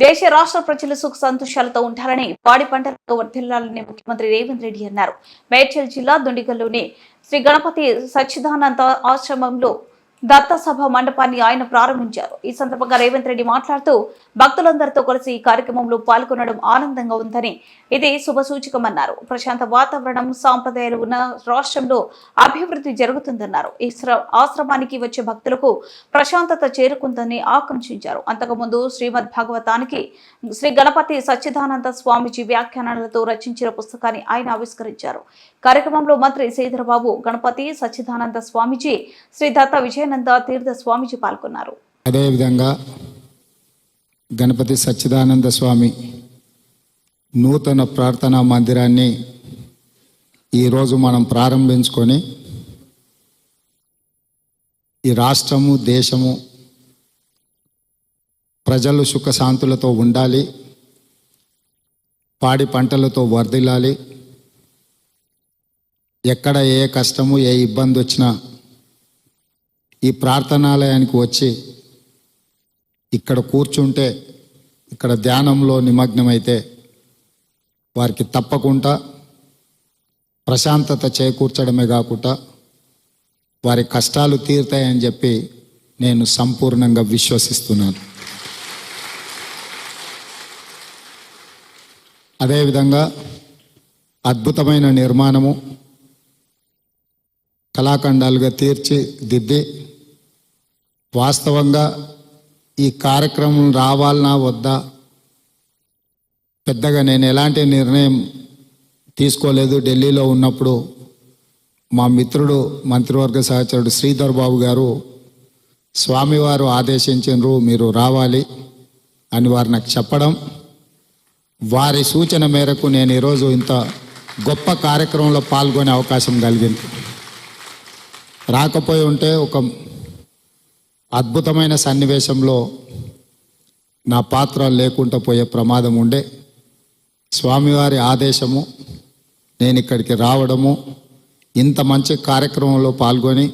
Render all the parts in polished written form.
దేశ రాష్ట్ర ప్రజలు సుఖ సంతోషాలతో ఉంటారని, పాడి పంటలతో వర్ధిల్లాలని ముఖ్యమంత్రి రేవంత్ రెడ్డి అన్నారు. మేడ్చల్ జిల్లా దుండిగల్లోని శ్రీ గణపతి సచ్చిదానంద ఆశ్రమంలో దత్త సభ మండపాన్ని ఆయన ప్రారంభించారు. ఈ సందర్భంగా రేవంత్ రెడ్డి మాట్లాడుతూ, భక్తులందరితో కలిసి ఈ కార్యక్రమంలో పాల్గొనడం ఆనందంగా ఉందని, ఇది శుభసూచకమన్నారు. ప్రశాంత వాతావరణం, సాంప్రదాయాలు ఉన్న రాష్ట్రంలో అభివృద్ధి జరుగుతుందన్నారు. ఈ ఆశ్రమానికి వచ్చే భక్తులకు ప్రశాంతత చేరుకుందని ఆకాంక్షించారు. అంతకుముందు శ్రీమద్ భాగవతానికి శ్రీ గణపతి సచ్చిదానంద స్వామిజీ వ్యాఖ్యానాలతో రచించిన పుస్తకాన్ని ఆయన ఆవిష్కరించారు. కార్యక్రమంలో మంత్రి శ్రీధరబాబు, గణపతి సచ్చిదానంద స్వామిజీ, శ్రీ దత్త విజయానంద తీర్థ స్వామిజీ పాల్గొన్నారు. అదేవిధంగా గణపతి సచ్చిదానంద స్వామి నూతన ప్రార్థనా మందిరాన్ని ఈరోజు మనం ప్రారంభించుకొని ఈ రాష్ట్రము, దేశము, ప్రజలు సుఖశాంతులతో ఉండాలి, పాడి పంటలతో వర్ధిల్లాలి, ఎక్కడ ఏ కష్టము, ఏ ఇబ్బంది వచ్చినా ఈ ప్రార్థనాలయానికి వచ్చి ఇక్కడ కూర్చుంటే, ఇక్కడ ధ్యానంలో నిమగ్నమైతే వారికి తప్పకుండా ప్రశాంతత చేకూర్చడమే కాకుండా వారి కష్టాలు తీరుతాయని చెప్పి నేను సంపూర్ణంగా విశ్వసిస్తున్నాను. అదేవిధంగా అద్భుతమైన నిర్మాణము, కళాఖండాలుగా తీర్చిదిద్ది, వాస్తవంగా ఈ కార్యక్రమం రావాలనా వద్దా పెద్దగా నేను ఎలాంటి నిర్ణయం తీసుకోలేదు. ఢిల్లీలో ఉన్నప్పుడు మా మిత్రుడు, మంత్రివర్గ సహచరుడు శ్రీధర్ బాబు గారు స్వామివారు ఆదేశించారు మీరు రావాలి అని వారు నాకు చెప్పడం, వారి సూచన మేరకు నేను ఈరోజు ఇంత గొప్ప కార్యక్రమంలో పాల్గొనే అవకాశం కలిగింది. రాకపోయి ఉంటే ఒక అద్భుతమైన సన్నివేశంలో నా పాత్ర లేకుండా పోయే ప్రమాదం ఉండే. స్వామివారి ఆదేశము, నేను ఇక్కడికి రావడము, ఇంత మంచి కార్యక్రమంలో పాల్గొని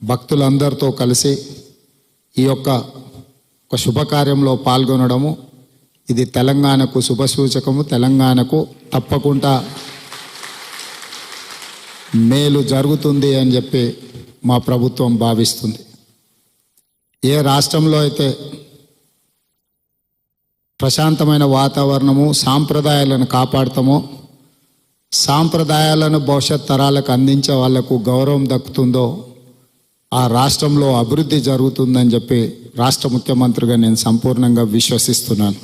భక్తులందరితో కలిసి ఈ యొక్క శుభకార్యంలో పాల్గొనడము, ఇది తెలంగాణకు శుభసూచకము. తెలంగాణకు తప్పకుండా మేలు జరుగుతుంది అని చెప్పి మా ప్రభుత్వం భావిస్తుంది. ఏ రాష్ట్రంలో అయితే ప్రశాంతమైన వాతావరణము, సాంప్రదాయాలను కాపాడుతామో, సాంప్రదాయాలను భవిష్యత్ తరాలకు అందించే వాళ్లకు గౌరవం దక్కుతుందో ఆ రాష్ట్రంలో అభివృద్ధి జరుగుతుందని చెప్పి రాష్ట్ర ముఖ్యమంత్రిగా నేను సంపూర్ణంగా విశ్వసిస్తున్నాను.